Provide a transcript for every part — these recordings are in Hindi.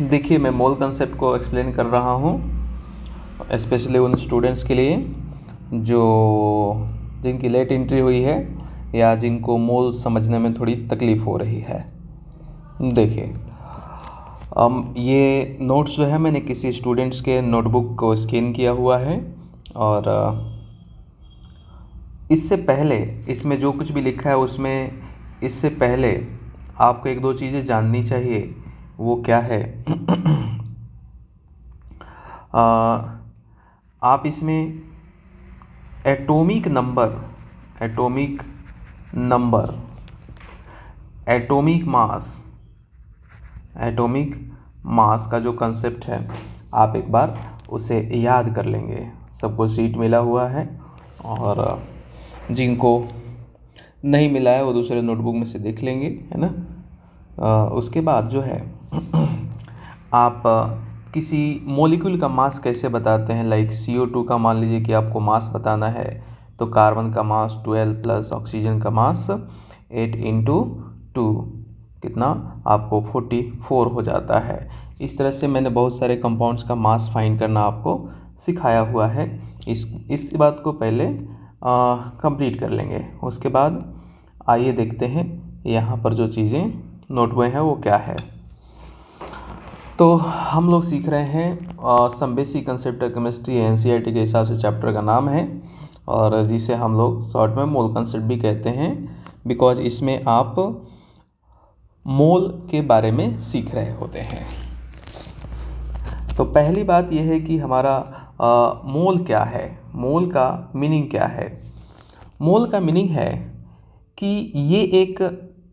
देखिए, मैं मोल कंसेप्ट को एक्सप्लेन कर रहा हूँ स्पेशली उन स्टूडेंट्स के लिए जो जिनकी लेट एंट्री हुई है या जिनको मोल समझने में थोड़ी तकलीफ़ हो रही है। देखिए, ये नोट्स जो है मैंने किसी स्टूडेंट्स के नोटबुक को स्कैन किया हुआ है और इससे पहले इसमें जो कुछ भी लिखा है उसमें इससे पहले आपको एक दो चीज़ें जाननी चाहिए। वो क्या है? आप इसमें एटॉमिक नंबर, एटॉमिक मास का जो कंसेप्ट है आप एक बार उसे याद कर लेंगे। सबको सीट मिला हुआ है और जिनको नहीं मिला है वो दूसरे नोटबुक में से देख लेंगे, है ना। उसके बाद जो है आप किसी मॉलिक्यूल का मास कैसे बताते हैं। लाइक CO2 का मान लीजिए कि आपको मास बताना है तो कार्बन का मास 12 प्लस ऑक्सीजन का मास 8 इंटू 2 कितना आपको 44 हो जाता है। इस तरह से मैंने बहुत सारे कंपाउंड्स का मास फाइंड करना आपको सिखाया हुआ है। इस बात को पहले कंप्लीट कर लेंगे। उसके बाद आइए देखते हैं यहाँ पर जो चीज़ें नोट हुए हैं वो क्या है। तो हम लोग सीख रहे हैं some basic concept of chemistry, NCERT के हिसाब से चैप्टर का नाम है और जिसे हम लोग शॉर्ट में मोल कंसेप्ट भी कहते हैं, बिकॉज इसमें आप मोल के बारे में सीख रहे होते हैं। तो पहली बात यह है कि हमारा मोल क्या है, मोल का मीनिंग क्या है। मोल का मीनिंग है कि ये एक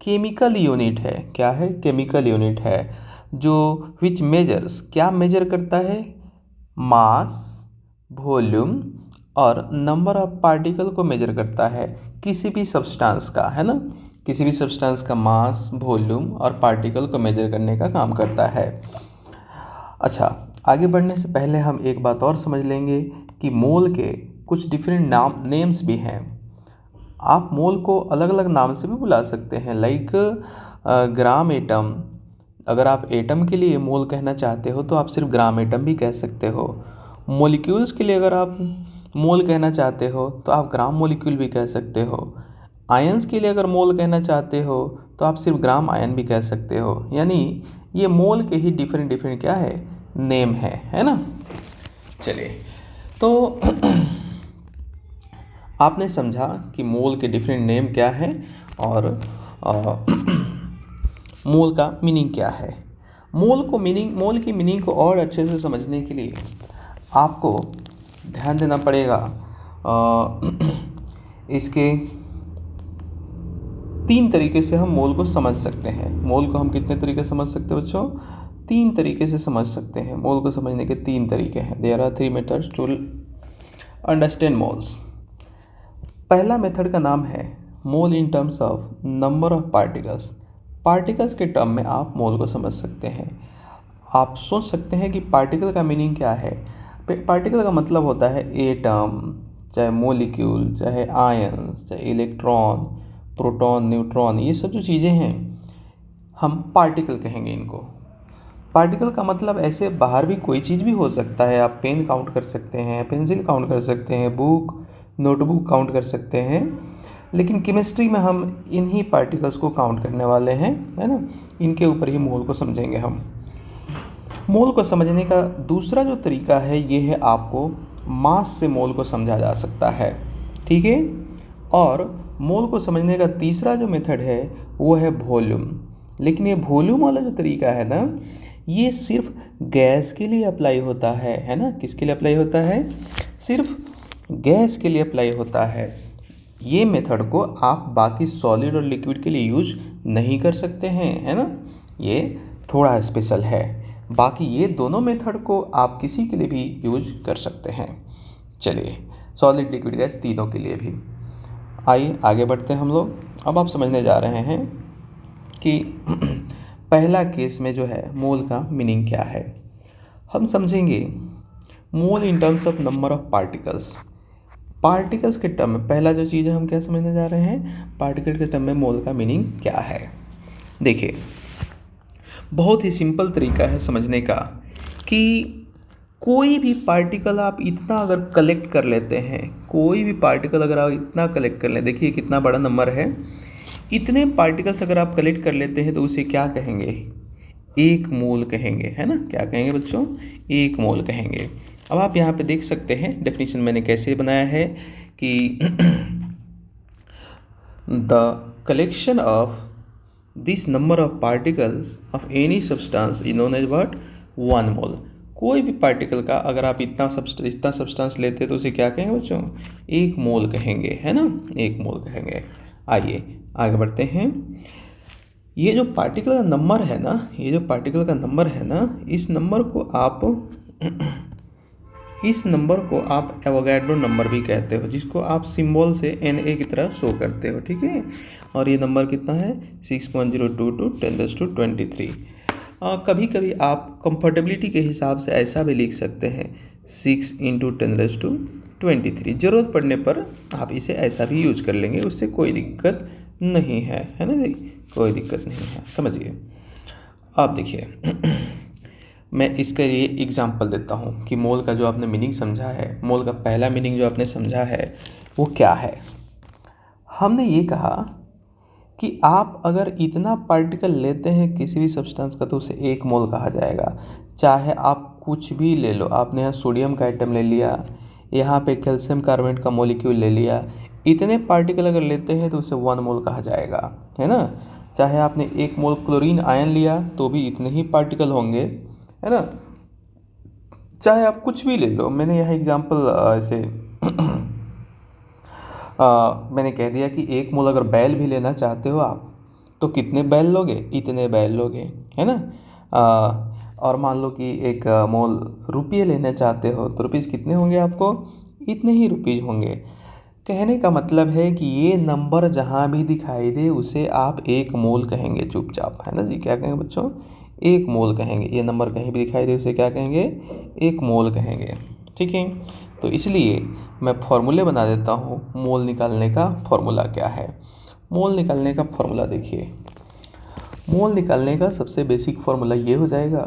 केमिकल यूनिट है। क्या है? केमिकल यूनिट है जो विच मेजर्स, क्या मेजर करता है? मास, वॉल्यूम और नंबर ऑफ पार्टिकल को मेजर करता है किसी भी सब्सटेंस का, है ना। किसी भी सब्सटेंस का मास, वॉल्यूम और पार्टिकल को मेजर करने का काम करता है। अच्छा, आगे बढ़ने से पहले हम एक बात और समझ लेंगे कि मोल के कुछ डिफरेंट नेम्स भी हैं। आप मोल को अलग अलग नाम से भी बुला सकते हैं। लाइक ग्राम एटम, अगर आप एटम के लिए मोल कहना चाहते हो तो आप सिर्फ ग्राम एटम भी कह सकते हो। मॉलिक्यूल्स के लिए अगर आप मोल कहना चाहते हो तो आप ग्राम मॉलिक्यूल भी कह सकते हो। आयंस के लिए अगर मोल कहना चाहते हो तो आप सिर्फ ग्राम आयन भी कह सकते हो। यानी ये मोल के ही डिफरेंट क्या है, नेम है ना। चलिए, तो आपने समझा कि मोल के डिफरेंट नेम क्या है और मोल का मीनिंग क्या है। मोल की मीनिंग को और अच्छे से समझने के लिए आपको ध्यान देना पड़ेगा इसके 3 तरीके से हम मोल को समझ सकते हैं। मोल को हम कितने तरीके से समझ सकते हैं बच्चों? 3 तरीके से समझ सकते हैं। मोल को समझने के 3 तरीके हैं। There are 3 methods to understand moles. पहला मेथड का नाम है mole in terms of number of particles. Particles के टर्म में आप मोल को समझ सकते हैं। आप सोच सकते हैं कि पार्टिकल का मीनिंग क्या है। पार्टिकल का मतलब होता है एटम, चाहे मॉलिक्यूल, चाहे आयंस, चाहे इलेक्ट्रॉन, प्रोटॉन, न्यूट्रॉन, ये सब जो चीज़ें हैं हम पार्टिकल कहेंगे इनको। पार्टिकल का मतलब ऐसे बाहर भी कोई चीज़ भी हो सकता है। आप पेन काउंट कर सकते हैं, पेंसिल काउंट कर सकते हैं, बुक, नोटबुक काउंट कर सकते हैं। लेकिन केमिस्ट्री में हम इन्हीं पार्टिकल्स को काउंट करने वाले हैं, है ना। इनके ऊपर ही मोल को समझेंगे हम। मोल को समझने का दूसरा जो तरीका है ये है, आपको मास से मोल को समझा जा सकता है, ठीक है। और मोल को समझने का तीसरा जो मेथड है वो है वॉल्यूम। लेकिन ये वॉल्यूम वाला जो तरीका है ना, ये सिर्फ गैस के लिए अप्लाई होता है ना। किसके लिए अप्लाई होता है? सिर्फ गैस के लिए अप्लाई होता है। ये मेथड को आप बाकी सॉलिड और लिक्विड के लिए यूज नहीं कर सकते हैं, है ना। ये थोड़ा स्पेशल है। बाकी ये दोनों मेथड को आप किसी के लिए भी यूज कर सकते हैं। चलिए, सॉलिड, लिक्विड, गैस तीनों के लिए भी। आइए आगे बढ़ते हैं हम लोग। अब आप समझने जा रहे हैं कि पहला केस में जो है मोल का मीनिंग क्या है। हम समझेंगे mole in terms of number of particles. Particles के टर्म में पहला जो चीज़ है हम क्या समझने जा रहे हैं, पार्टिकल के टर्म में मोल का मीनिंग क्या है। देखिए, बहुत ही सिंपल तरीका है समझने का कि कोई भी पार्टिकल आप इतना अगर कलेक्ट कर लेते हैं, कोई भी पार्टिकल अगर आप इतना कलेक्ट कर लें, देखिए कितना बड़ा नंबर है, इतने पार्टिकल्स अगर आप कलेक्ट कर लेते हैं तो उसे क्या कहेंगे? एक मोल कहेंगे, है ना? क्या कहेंगे बच्चों? एक मोल कहेंगे। अब आप यहाँ पे देख सकते हैं डेफिनेशन मैंने कैसे बनाया है कि the collection of this number of particles of any substance is known as what? 1 mole. कोई भी पार्टिकल का अगर आप इतना सब्सटेंस लेते हैं तो उसे क्या कहेंगे बच्चों? 1 मोल कहेंगे, है ना? 1 मोल कहेंगे। आइए आगे बढ़ते हैं। ये जो पार्टिकल का नंबर है ना, इस नंबर को आप एवोगैड्रो नंबर भी कहते हो, जिसको आप सिंबल से Na की तरह शो करते हो, ठीक है? और ये नंबर कितना है? 6.022 10⁻23। कभी कभी आप कंफर्टेबिलिटी के हिसाब से ऐसा भी लिख सकते हैं 6 × 10⁻23। ज़रूरत पड़ने पर आप इसे ऐसा भी यूज कर लेंगे, उससे कोई दिक्कत नहीं है ना जी? कोई दिक्कत नहीं है, समझिए। आप देखिए मैं इसके लिए एग्जांपल देता हूँ कि मोल का जो आपने मीनिंग समझा है, मोल का पहला मीनिंग जो आपने समझा है वो क्या है। हमने ये कहा कि आप अगर इतना पार्टिकल लेते हैं किसी भी सब्सटेंस का तो उसे 1 मोल कहा जाएगा। चाहे आप कुछ भी ले लो, आपने यहाँ सोडियम का आइटम ले लिया, यहाँ पे कैल्शियम कार्बोनेट का मॉलिक्यूल ले लिया, इतने पार्टिकल अगर लेते हैं तो उसे 1 मोल कहा जाएगा, है ना? चाहे आपने 1 मोल क्लोरीन आयन लिया तो भी इतने ही पार्टिकल होंगे, है ना? चाहे आप कुछ भी ले लो, मैंने यहाँ एग्जांपल ऐसे मैंने कह दिया कि 1 मोल अगर बैल भी लेना चाहते हो आप तो कितने बैल लोगे? इतने बैल लोगे, है ना? और मान लो कि 1 मोल रुपये लेना चाहते हो तो रुपीज़ कितने होंगे आपको? इतने ही रुपीज़ होंगे। कहने का मतलब है कि ये नंबर जहाँ भी दिखाई दे उसे आप 1 मोल कहेंगे चुपचाप, है ना जी? क्या कहेंगे बच्चों? 1 मोल कहेंगे। ये नंबर कहीं भी दिखाई दे उसे क्या कहेंगे? 1 मोल कहेंगे, ठीक है? तो इसलिए मैं फॉर्मूले बना देता हूँ। मोल निकालने का फॉर्मूला क्या है? मोल निकालने का फॉर्मूला देखिए, मोल निकालने का सबसे बेसिक फॉर्मूला ये हो जाएगा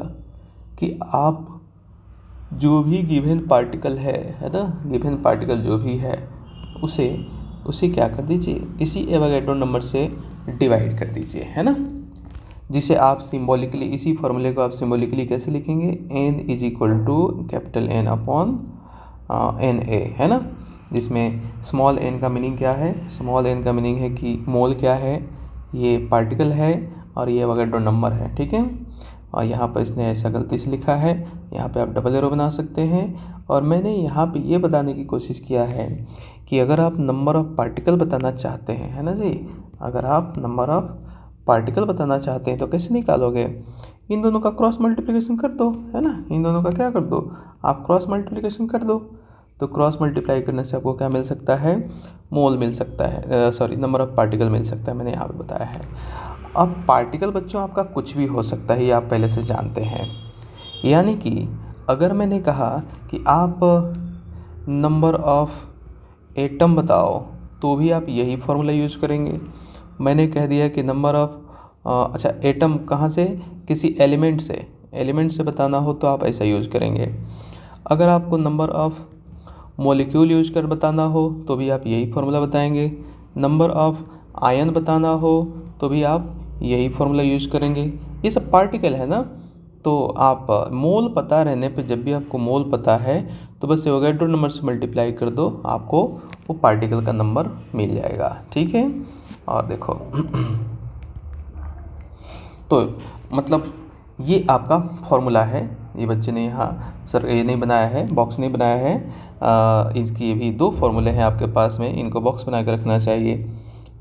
कि आप जो भी गिवन पार्टिकल है ना, गिवन पार्टिकल जो भी है उसे क्या कर दीजिए? इसी एवोगैड्रो नंबर से डिवाइड कर दीजिए, है ना? जिसे आप सिंबॉलिकली, इसी फॉर्मूले को आप सिंबॉलिकली कैसे लिखेंगे? n = capital N upon Na, है ना? जिसमें स्मॉल n का मीनिंग क्या है? स्मॉल n का मीनिंग है कि मोल क्या है? ये पार्टिकल है और ये एवोगैड्रो नंबर है, ठीक है? और यहाँ पर इसने ऐसा गलती से लिखा है, यहाँ पे आप डबल एरो बना सकते हैं। और मैंने यहाँ पे ये बताने की कोशिश किया है कि अगर आप नंबर ऑफ़ पार्टिकल बताना चाहते हैं, है ना जी? अगर आप नंबर ऑफ़ पार्टिकल बताना चाहते हैं तो कैसे निकालोगे? इन दोनों का क्रॉस मल्टीप्लिकेशन कर दो, है ना? इन दोनों का क्या कर दो? आप क्रॉस मल्टीप्लिकेशन कर दो। तो क्रॉस मल्टीप्लाई करने से आपको क्या मिल सकता है? मोल मिल सकता है, सॉरी नंबर ऑफ़ पार्टिकल मिल सकता है, मैंने यहाँ पे बताया है। अब पार्टिकल बच्चों आपका कुछ भी हो सकता है, ये आप पहले से जानते हैं। यानी कि अगर मैंने कहा कि आप नंबर ऑफ़ एटम बताओ तो भी आप यही फार्मूला यूज़ करेंगे। मैंने कह दिया कि नंबर ऑफ़ अच्छा एटम कहाँ से? किसी एलिमेंट से बताना हो तो आप ऐसा यूज़ करेंगे। अगर आपको नंबर ऑफ़ मॉलिक्यूल यूज कर बताना हो तो भी आप यही फार्मूला बताएंगे। नंबर ऑफ़ आयन बताना हो तो भी आप यही फार्मूला यूज करेंगे। ये सब पार्टिकल है ना, तो आप मोल पता रहने पे, जब भी आपको मोल पता है तो बस एवोगैड्रो नंबर से मल्टीप्लाई कर दो, आपको वो पार्टिकल का नंबर मिल जाएगा, ठीक है? और देखो तो मतलब ये आपका फॉर्मूला है। ये बच्चे ने यहाँ सर ये नहीं बनाया है, बॉक्स नहीं बनाया है। इसकी ये भी 2 फार्मूले हैं आपके पास में, इनको बॉक्स बना कर रखना चाहिए।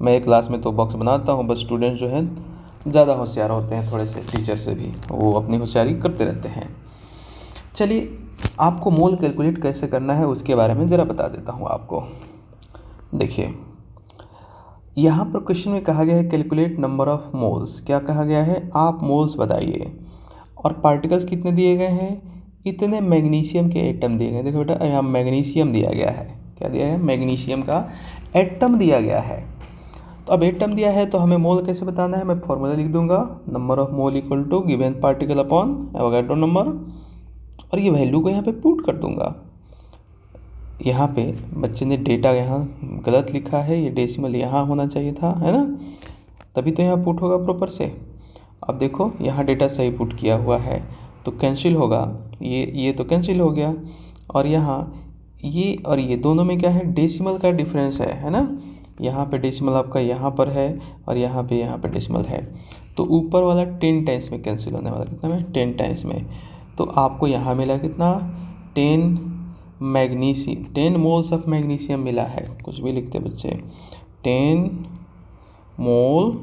मैं क्लास में तो बॉक्स बनाता हूँ, बस स्टूडेंट्स जो हैं ज़्यादा होशियार होते हैं थोड़े से, टीचर से भी वो अपनी होशियारी करते रहते हैं। चलिए आपको मोल कैलकुलेट कैसे करना है उसके बारे में ज़रा बता देता हूँ आपको। देखिए यहाँ पर क्वेश्चन में कहा गया है कैलकुलेट नंबर ऑफ़ मोल्स। क्या कहा गया है? आप मोल्स बताइए। और पार्टिकल्स कितने दिए गए हैं? इतने मैग्नीशियम के एटम दिए गए। देखो बेटा यहाँ मैग्नीशियम दिया गया है। क्या दिया है? मैग्नीशियम का एटम दिया गया है। तो अब एटम दिया है तो हमें मोल कैसे बताना है, मैं फॉर्मूला लिख दूंगा, number of mole equal to given particle upon Avogadro number, और ये वैल्यू को यहाँ पे पुट कर दूंगा। यहाँ पे बच्चे ने डेटा यहाँ गलत लिखा है, ये डेसिमल यहाँ होना चाहिए था, है ना, तभी तो यहाँ पुट होगा प्रॉपर से। अब देखो यहाँ डेटा सही पुट किया हुआ है तो कैंसिल होगा, ये तो कैंसिल हो गया, और यहाँ ये और ये दोनों में क्या है, डेसिमल का डिफरेंस है ना। यहाँ पे डेसिमल आपका यहाँ पर है और यहाँ पे डेसिमल है, तो ऊपर वाला 10 टाइम्स में कैंसिल होने वाला, कितना में, 10 टाइम्स में। तो आपको यहाँ मिला कितना, 10 मोल्स ऑफ मैग्नीशियम मिला है, कुछ भी लिखते बच्चे, 10 मोल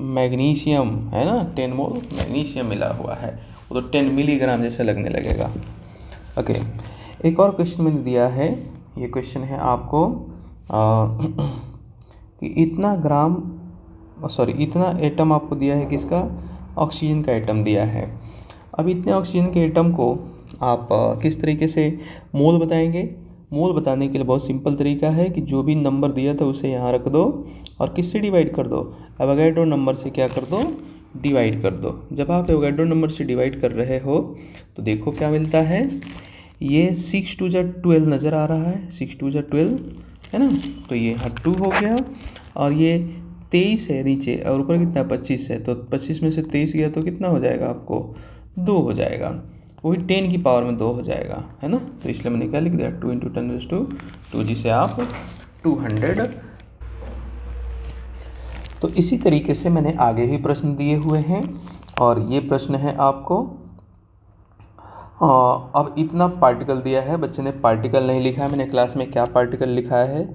मैग्नीशियम, है ना, 10 मोल मैग्नीशियम मिला हुआ है, वो तो 10 मिलीग्राम जैसा लगने लगेगा। ओके, एक और क्वेश्चन मैंने दिया है, ये क्वेश्चन है आपको कि इतना एटम आपको दिया है, किसका, ऑक्सीजन का एटम दिया है। अब इतने ऑक्सीजन के एटम को आप किस तरीके से मोल बताएंगे। मोल बताने के लिए बहुत सिंपल तरीका है कि जो भी नंबर दिया था उसे यहाँ रख दो और किससे डिवाइड कर दो, एवोगाड्रो नंबर से क्या कर दो, डिवाइड कर दो। जब आप एवोगाड्रो नंबर से डिवाइड कर रहे हो तो देखो क्या मिलता है, ये 6 2 जा 12 नज़र आ रहा है, 6 2 जा 12 है ना, तो ये यहाँ 2 हो गया, और ये 23 है नीचे और ऊपर कितना 25 है, तो 25 में से 23 गया तो कितना हो जाएगा आपको, 2 हो जाएगा, वही 10 की पावर में 2 हो जाएगा, है ना। तो इसलिए मैंने क्या लिख दिया, 2 × 10⁻², जिसे आप 200। तो इसी तरीके से मैंने आगे भी प्रश्न दिए हुए हैं, और ये प्रश्न है आपको अब इतना पार्टिकल दिया है, बच्चे ने पार्टिकल नहीं लिखा है, मैंने क्लास में क्या पार्टिकल लिखा है,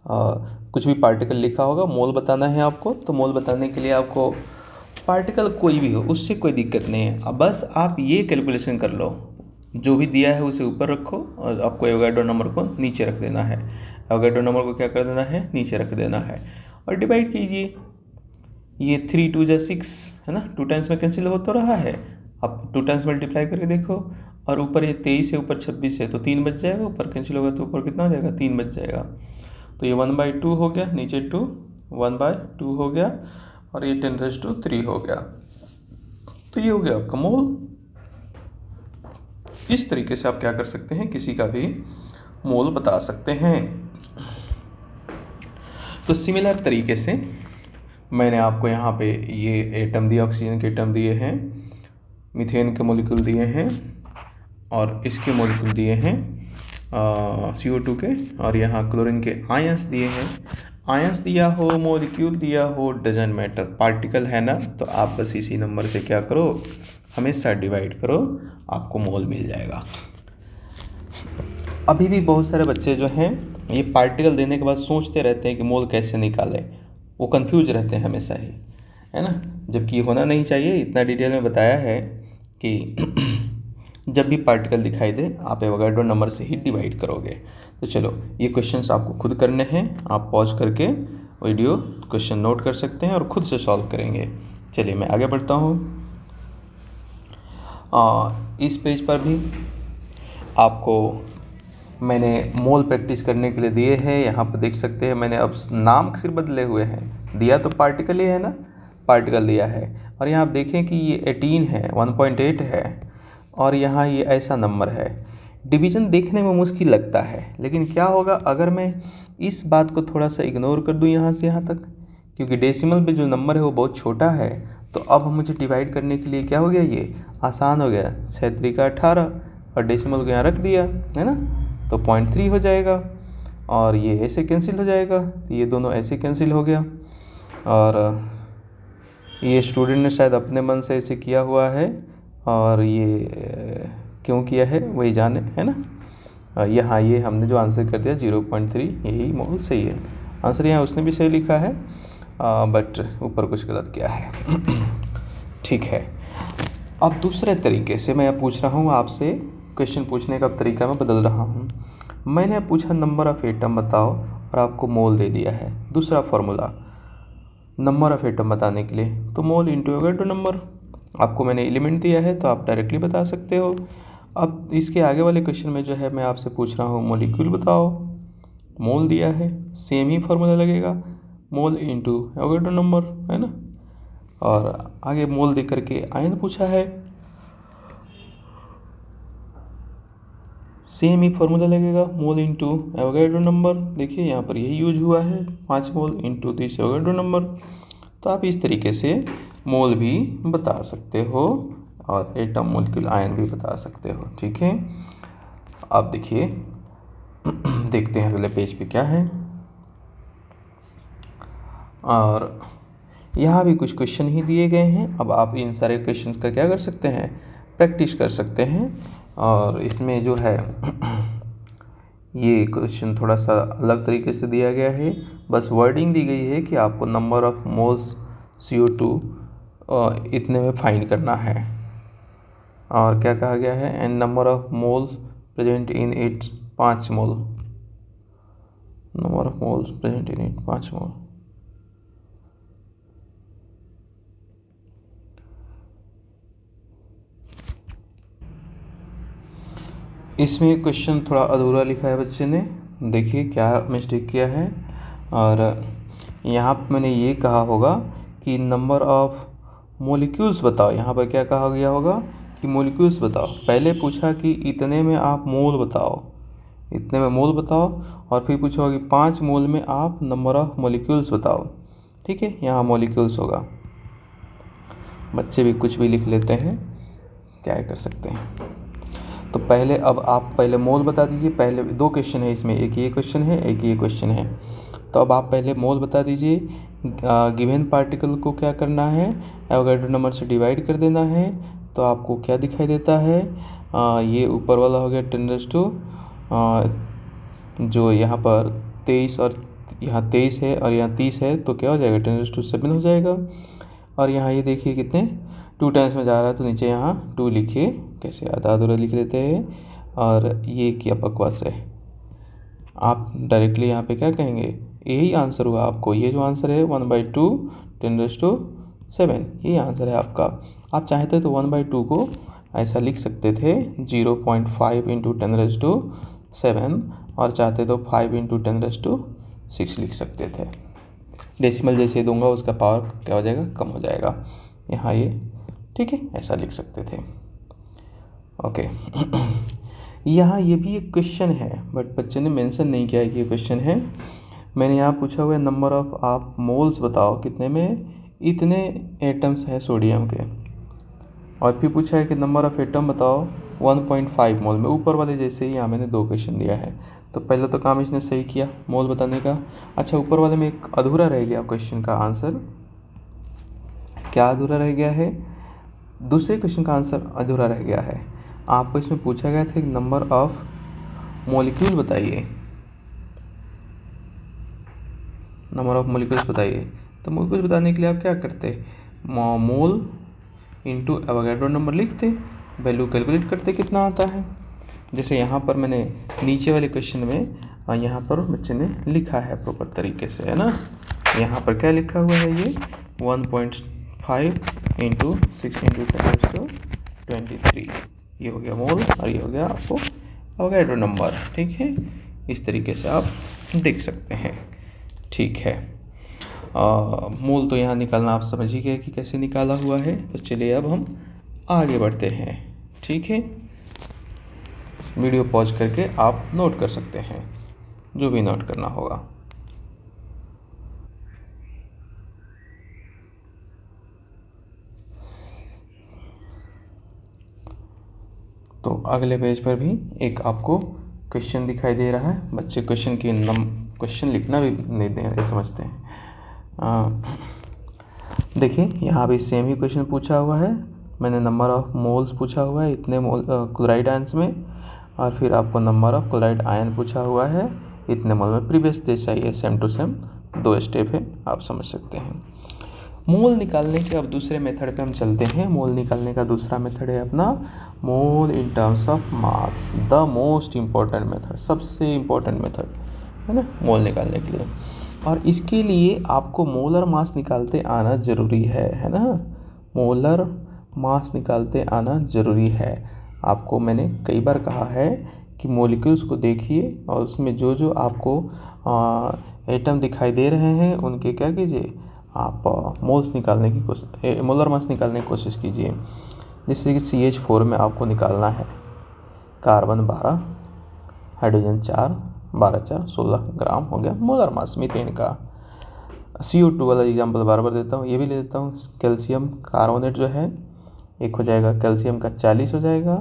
कुछ भी पार्टिकल लिखा होगा, मोल बताना है आपको, तो मोल बताने के लिए आपको पार्टिकल कोई भी हो उससे कोई दिक्कत नहीं है। अब बस आप ये कैलकुलेशन कर लो, जो भी दिया है उसे ऊपर रखो और आपको एवोगाड्रो नंबर को नीचे रख देना है, एवोगाड्रो नंबर को क्या कर देना है, नीचे रख देना है, और डिवाइड कीजिए। ये 3 2 जा 6 है ना, 2 टाइम्स में कैंसिल हो तो रहा है, अब 2 टाइम्स मल्टीप्लाई करके देखो, और ऊपर ये 23 है, ऊपर 26 है, तो 3 बच जाएगा, ऊपर कैंसिल होगा तो ऊपर कितना हो जाएगा, 3 बच जाएगा, तो ये 1/2 हो गया, नीचे 2, 1/2 हो गया, और ये 10⁻³ हो गया। तो ये हो गया आपका मोल। इस तरीके से आप क्या कर सकते हैं, किसी का भी मोल बता सकते हैं। तो सिमिलर तरीके से मैंने आपको यहाँ पे ये एटम दिया, ऑक्सीजन के एटम दिए हैं, मीथेन के मॉलिक्यूल दिए हैं, और इसके मॉलिक्यूल दिए हैं CO2 के, और यहाँ क्लोरीन के आयंस दिए हैं। आयंस दिया हो, मॉलिक्यूल दिया हो, डजंट मैटर, पार्टिकल है ना, तो आप बस इसी नंबर से क्या करो, हमेशा डिवाइड करो, आपको मोल मिल जाएगा। अभी भी बहुत सारे बच्चे जो हैं ये पार्टिकल देने के बाद सोचते रहते हैं कि मोल कैसे निकालें, वो कंफ्यूज रहते हैं हमेशा ही, है ना, जबकि ये होना नहीं चाहिए। इतना डिटेल में बताया है कि जब भी पार्टिकल दिखाई दे आप एवोगाड्रो नंबर से ही डिवाइड करोगे। तो चलो, ये क्वेश्चंस आपको खुद करने हैं, आप पॉज करके वीडियो क्वेश्चन नोट कर सकते हैं और खुद से सॉल्व करेंगे। चलिए मैं आगे बढ़ता हूँ। इस पेज पर भी आपको मैंने मोल प्रैक्टिस करने के लिए दिए हैं, यहाँ पर देख सकते हैं, मैंने अब नाम सिर्फ बदले हुए हैं, दिया तो पार्टिकल ही है ना, पार्टिकल दिया है, और यहाँ आप देखें कि ये 18 है, 1.8 है, और यहाँ ये ऐसा नंबर है। डिवीज़न देखने में मुश्किल लगता है, लेकिन क्या होगा अगर मैं इस बात को थोड़ा सा इग्नोर कर दूँ यहाँ से यहाँ तक, क्योंकि डेसिमल पे जो नंबर है वो बहुत छोटा है, तो अब मुझे डिवाइड करने के लिए क्या हो गया, ये आसान हो गया, 6 का 18, और डेसिमल को यहाँ रख दिया, है ना, तो 0.3 हो जाएगा, और ये ऐसे कैंसिल हो जाएगा, ये दोनों ऐसे कैंसिल हो गया, और ये स्टूडेंट ने शायद अपने मन से ऐसे किया हुआ है, और ये क्यों किया है वही जाने, है ना। यहाँ ये हमने जो आंसर कर दिया 0.3, यही मोल सही है। आंसर यहाँ उसने भी सही लिखा है, बट ऊपर कुछ गलत किया है। ठीक है, अब दूसरे तरीके से मैं पूछ रहा हूँ आपसे, क्वेश्चन पूछने का तरीका मैं बदल रहा हूँ। मैंने पूछा नंबर ऑफ़ एटम बताओ, और आपको मोल दे दिया है। दूसरा फार्मूला नंबर ऑफ़ एटम बताने के लिए, तो मोल इंटू एवोगाड्रो नंबर, आपको मैंने एलिमेंट दिया है तो आप डायरेक्टली बता सकते हो। अब इसके आगे वाले क्वेश्चन में जो है मैं आपसे पूछ रहा हूँ मॉलिक्यूल बताओ, मोल दिया है, सेम ही फार्मूला लगेगा, मोल इंटू एवोगैड्रो नंबर, है ना। और आगे मोल दे करके आयन पूछा है, सेम ही फॉर्मूला लगेगा, मोल इंटू एवोगैड्रो नंबर। देखिए यहाँ पर यही यूज हुआ है, 5 मोल इंटू 30 एवोगैड्रो नंबर। तो आप इस तरीके से मोल भी बता सकते हो और एटम मोलिक्यूल आयन भी बता सकते हो, ठीक है। अब देखिए देखते हैं अगले पेज पे क्या है। और यहाँ भी कुछ क्वेश्चन ही दिए गए हैं। अब आप इन सारे क्वेश्चन का क्या कर सकते हैं, प्रैक्टिस कर सकते हैं। और इसमें जो है ये क्वेश्चन थोड़ा सा अलग तरीके से दिया गया है, बस वर्डिंग दी गई है कि आपको नंबर ऑफ मोल्स CO2 इतने में फाइंड करना है। और क्या कहा गया है, and number of moles present in it 5 mole, number of moles present in it 5 मोल। इसमें क्वेश्चन थोड़ा अधूरा लिखा है बच्चे ने, देखिए क्या मिस्टेक किया है। और यहाँ पर मैंने ये कहा होगा कि नंबर ऑफ मॉलिक्यूल्स बताओ, यहाँ पर क्या कहा गया होगा कि मॉलिक्यूल्स बताओ। पहले पूछा कि इतने में आप मोल बताओ, इतने में मोल बताओ, और फिर पूछा होगा कि 5 मोल में आप नंबर ऑफ मॉलिक्यूल्स बताओ, ठीक है। यहाँ मॉलिक्यूल्स होगा, बच्चे भी कुछ भी लिख लेते हैं, क्या कर सकते हैं। तो पहले अब आप पहले मोल बता दीजिए। पहले 2 क्वेश्चन है इसमें, एक ये क्वेश्चन है, एक ये क्वेश्चन है। तो अब आप पहले मोल बता दीजिए। गिवन पार्टिकल को क्या करना है, एवोगैड्रो नंबर से डिवाइड कर देना है। तो आपको क्या दिखाई देता है, ये ऊपर वाला हो गया 10⁻², जो यहाँ पर 23 और यहाँ 23 है और यहाँ 30 है, तो क्या हो जाएगा 10⁻7 हो जाएगा। और यहाँ ये देखिए कितने 2 टाइम्स में जा रहा है, तो नीचे यहाँ 2 लिखिए, कैसे आधा अधूरा लिख लेते हैं। और ये क्या बकवास है, आप डायरेक्टली यहाँ पे क्या कहेंगे, यही आंसर हुआ आपको। ये जो आंसर है 1/2 10⁻7, ये आंसर है आपका। आप चाहते तो 1/2 को ऐसा लिख सकते थे 0.5 × 10⁻7, और चाहते तो 5 × 10⁻6 लिख सकते थे। डेसिमल जैसे दूंगा उसका पावर क्या हो जाएगा, कम हो जाएगा। यहाँ ये ठीक है, ऐसा लिख सकते थे, ओके। यहाँ ये भी एक क्वेश्चन है, बट बच्चे ने मेंशन नहीं किया है कि ये क्वेश्चन है। मैंने यहाँ पूछा हुआ है नंबर ऑफ आप मोल्स बताओ, कितने में इतने एटम्स हैं सोडियम के। और फिर पूछा है कि नंबर ऑफ एटम बताओ 1.5 मोल में। ऊपर वाले जैसे ही यहाँ मैंने 2 क्वेश्चन दिया है। तो पहले तो काम इसने सही किया मोल बताने का। अच्छा, ऊपर वाले में एक अधूरा रह गया क्वेश्चन का आंसर। क्या अधूरा रह गया है, दूसरे क्वेश्चन का आंसर अधूरा रह गया है। आपको इसमें पूछा गया था कि नंबर ऑफ मॉलिक्यूल बताइए, नंबर ऑफ मॉलिक्यूल्स बताइए। तो मॉलिक्यूल्स बताने के लिए आप क्या करते, मोल इंटू एवोगैड्रो नंबर लिखते, वैल्यू कैलकुलेट करते कितना आता है। जैसे यहाँ पर मैंने नीचे वाले क्वेश्चन में यहाँ पर बच्चे ने लिखा है प्रॉपर तरीके से, है ना। यहाँ पर क्या लिखा हुआ है, ये 1.5 × 6 × 10⁻23, ये हो गया मोल और ये हो गया आपको एवोगैड्रो नंबर, ठीक है। इस तरीके से आप देख सकते हैं, ठीक है। मोल तो यहाँ निकालना आप समझ ही गए कि कैसे निकाला हुआ है। तो चलिए अब हम आगे बढ़ते हैं, ठीक है। वीडियो पॉज करके आप नोट कर सकते हैं जो भी नोट करना होगा। तो अगले पेज पर भी एक आपको क्वेश्चन दिखाई दे रहा है। बच्चे क्वेश्चन की क्वेश्चन लिखना भी नहीं दे समझते हैं। देखिए यहाँ भी सेम ही क्वेश्चन पूछा हुआ है। मैंने नंबर ऑफ मोल्स पूछा हुआ है इतने मोल क्लोराइड आयंस में, और फिर आपको नंबर ऑफ क्लोराइड आयन पूछा हुआ है इतने मोल में। प्रीवियस जैसा ही है, सेम टू सेम 2 स्टेप है, आप समझ सकते हैं। मोल निकालने के अब दूसरे मेथड पे हम चलते हैं। मोल निकालने का दूसरा मेथड है अपना mole in terms of mass, the most important method, सबसे इम्पॉर्टेंट मेथड है ना मोल निकालने के लिए। और इसके लिए आपको मोलर मास निकालते आना ज़रूरी है ना। मोलर मास निकालते आना ज़रूरी है। आपको मैंने कई बार कहा है कि मॉलिक्यूल्स को देखिए और उसमें जो जो आपको एटम दिखाई दे रहे हैं उनके क्या कीजिए, आप मोल्स निकालने की कोशिश, मोलर मास निकालने की कोशिश कीजिए। जैसे कि CH4 में आपको निकालना है कार्बन 12, हाइड्रोजन 4, 12 4 16 ग्राम हो गया मोलर मास मीथेन का। CO2 वाला एग्जाम्पल बार बार देता हूँ, ये भी ले लेता हूँ। कैल्शियम कार्बोनेट जो है एक हो जाएगा, कैल्शियम का 40 हो जाएगा,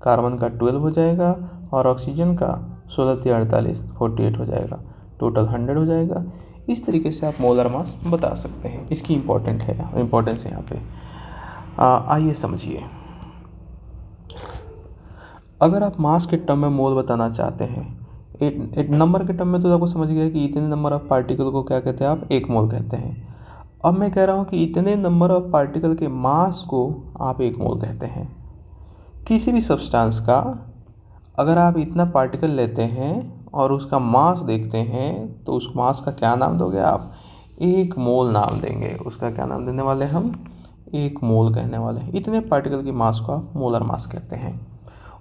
कार्बन का 12 हो जाएगा और ऑक्सीजन का 16 3 48 48 हो जाएगा, टोटल 100 हो जाएगा। इस तरीके से आप मोलर मास बता सकते हैं। इसकी इम्पोर्टेंस है यहाँ पे। आइए समझिए, अगर आप मास के टर्म में मोल बताना चाहते हैं, एक नंबर के टर्म में तो आपको समझ गया कि इतने नंबर ऑफ पार्टिकल को क्या कहते हैं, आप एक मोल कहते हैं। अब मैं कह रहा हूँ कि इतने नंबर ऑफ पार्टिकल के मास को आप एक मोल कहते हैं। किसी भी सब्सटेंस का अगर आप इतना पार्टिकल लेते हैं और उसका मास देखते हैं तो उस मास का क्या नाम दोगे आप, एक मोल नाम देंगे। उसका क्या नाम देने वाले हम, एक मोल कहने वाले हैं। इतने पार्टिकल की मास को आप मोलर मास कहते हैं,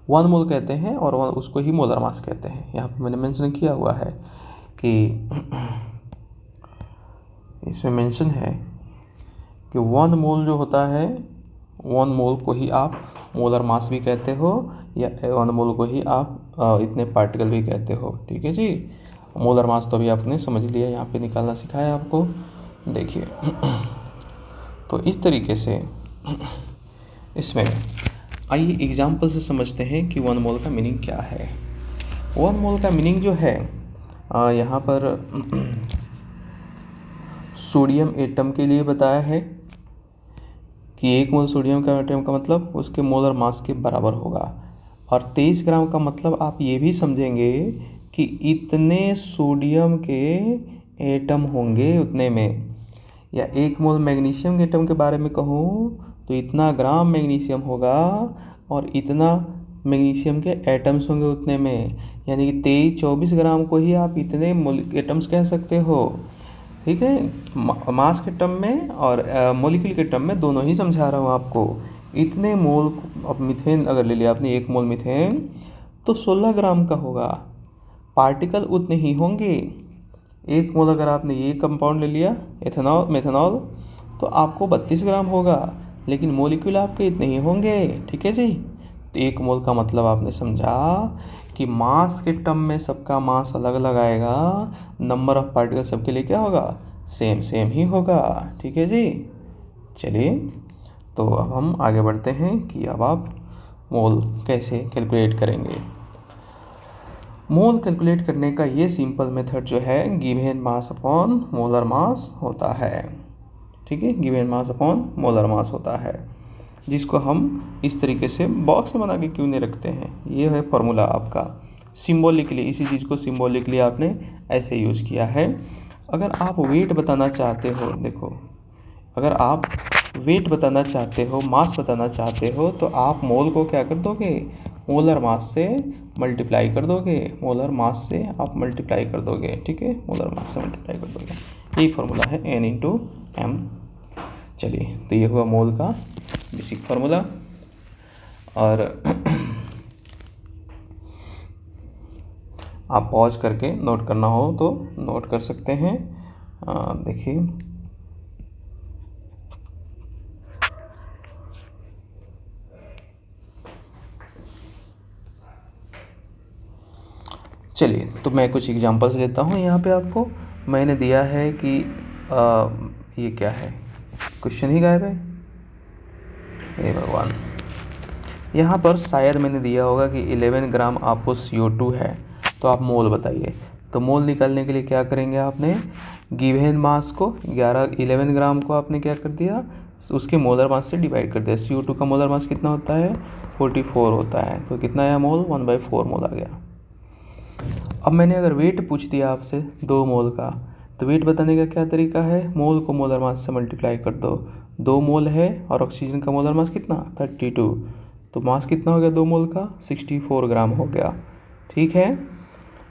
1 मोल कहते हैं और उसको ही मोलर मास कहते हैं। यहाँ पर मैंने मेंशन किया हुआ है कि इसमें मेंशन है कि 1 मोल जो होता है, 1 मोल को ही आप मोलर मास भी कहते हो या 1 मोल को ही आप इतने पार्टिकल भी कहते हो। ठीक है जी। मोलर मास तो अभी आपने समझ लिया, यहाँ पे निकालना सिखाया आपको। देखिए तो इस तरीके से इसमें आइए एग्जाम्पल से समझते हैं कि 1 मोल का मीनिंग क्या है। 1 मोल का मीनिंग जो है यहाँ पर सोडियम एटम के लिए बताया है कि 1 मोल सोडियम का एटम का मतलब उसके मोलर मास के बराबर होगा। और 23 ग्राम का मतलब आप ये भी समझेंगे कि इतने सोडियम के एटम होंगे उतने में। या 1 मोल मैग्नीशियम के एटम के बारे में कहूँ तो इतना ग्राम मैग्नीशियम होगा और इतना मैग्नीशियम के एटम्स होंगे उतने में। यानी कि 23-24 ग्राम को ही आप इतने एटम्स कह सकते हो। ठीक है, मास के टर्म में और मॉलिक्यूल के टर्म में दोनों ही समझा रहा हूँ आपको। इतने मोल, अब मीथेन अगर ले लिया आपने 1 मोल मीथेन तो 16 ग्राम का होगा, पार्टिकल उतने ही होंगे। 1 मोल अगर आपने ये कंपाउंड ले लिया मेथनॉल तो आपको 32 ग्राम होगा, लेकिन मॉलिक्यूल आपके इतने ही होंगे। ठीक है जी। तो 1 मोल का मतलब आपने समझा कि मास के टर्म में सबका मास अलग अलग आएगा, नंबर ऑफ पार्टिकल सबके लिए क्या होगा, सेम ही होगा। ठीक है जी। चलिए तो अब हम आगे बढ़ते हैं कि अब आप मोल कैसे कैलकुलेट करेंगे। मोल कैलकुलेट करने का ये सिंपल मेथड जो है given mass upon molar mass होता है। ठीक है, given mass upon molar mass होता है, जिसको हम इस तरीके से बॉक्स में बना के क्यों नहीं रखते हैं। ये है फॉर्मूला आपका, सिम्बॉलिकली इसी चीज़ को सिम्बॉलिकली आपने ऐसे यूज़ किया है। अगर आप वेट बताना चाहते हो, देखो अगर आप वेट बताना चाहते हो, मास बताना चाहते हो तो आप मोल को क्या कर दोगे, मोलर मास से मल्टीप्लाई कर दोगे। मोलर मास से आप मल्टीप्लाई कर दोगे। ठीक है, मोलर मास से मल्टीप्लाई कर दोगे। यही फार्मूला है N/M। चलिए तो ये हुआ मोल का बेसिक फार्मूला। और आप पॉज करके नोट करना हो तो नोट कर सकते हैं। देखिए चलिए तो मैं कुछ एग्जांपल्स लेता हूँ। यहाँ पे आपको मैंने दिया है कि ये क्या है, क्वेश्चन ही गायब है, हे भगवान। यहाँ पर शायद मैंने दिया होगा कि 11 ग्राम आपको CO2 है, तो आप मोल बताइए। तो मोल निकालने के लिए क्या करेंगे, आपने गिवन मास को 11 ग्राम को आपने क्या कर दिया, उसके मोलर मास से डिवाइड कर दिया। CO2 का मोलर मास कितना होता है, 44 होता है, तो कितना आया मोल, 1/4 मोल आ गया। अब मैंने अगर वेट पूछ दिया आपसे 2 मोल का, तो वेट बताने का क्या तरीका है, मोल को मोलर मास से मल्टीप्लाई कर दो। 2 मोल है और ऑक्सीजन का मोलर मास कितना, 32, तो मास कितना हो गया 2 मोल का, 64 ग्राम हो गया। ठीक है।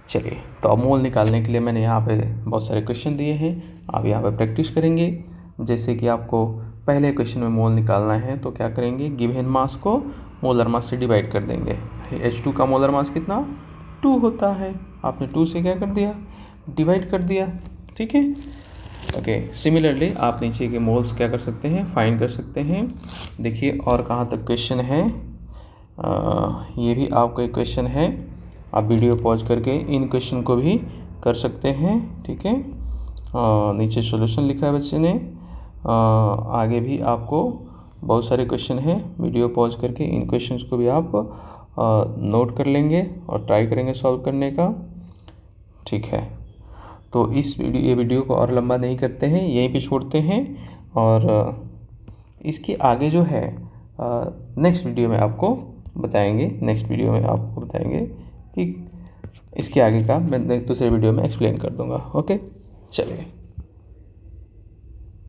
चलिए तो अब मोल निकालने के लिए मैंने यहाँ पे बहुत सारे क्वेश्चन दिए हैं, आप यहाँ पे प्रैक्टिस करेंगे। जैसे कि आपको पहले क्वेश्चन में मोल निकालना है तो क्या करेंगे, गिवन मास को मोलर मास से डिवाइड कर देंगे। H2 का मोलर मास कितना, 2 होता है, आपने 2 से क्या कर दिया, डिवाइड कर दिया। ठीक है। ओके, सिमिलरली आप नीचे के मोल्स क्या कर सकते हैं, फाइंड कर सकते हैं। देखिए और कहाँ तक क्वेश्चन है, ये भी आपका एक क्वेश्चन है, आप वीडियो पॉज करके इन क्वेश्चन को भी कर सकते हैं, ठीक है। नीचे सॉल्यूशन लिखा है बच्चे ने। आगे भी आपको बहुत सारे क्वेश्चन हैं, वीडियो पॉज करके इन क्वेश्चंस को भी आप नोट कर लेंगे और ट्राई करेंगे सॉल्व करने का, ठीक है। तो ये वीडियो को और लंबा नहीं करते हैं, यहीं पे छोड़ते हैं और इसके आगे जो है नेक्स्ट वीडियो में आपको बताएंगे कि इसके आगे का मैं दूसरे वीडियो में एक्सप्लेन कर दूंगा। ओके, चलिए।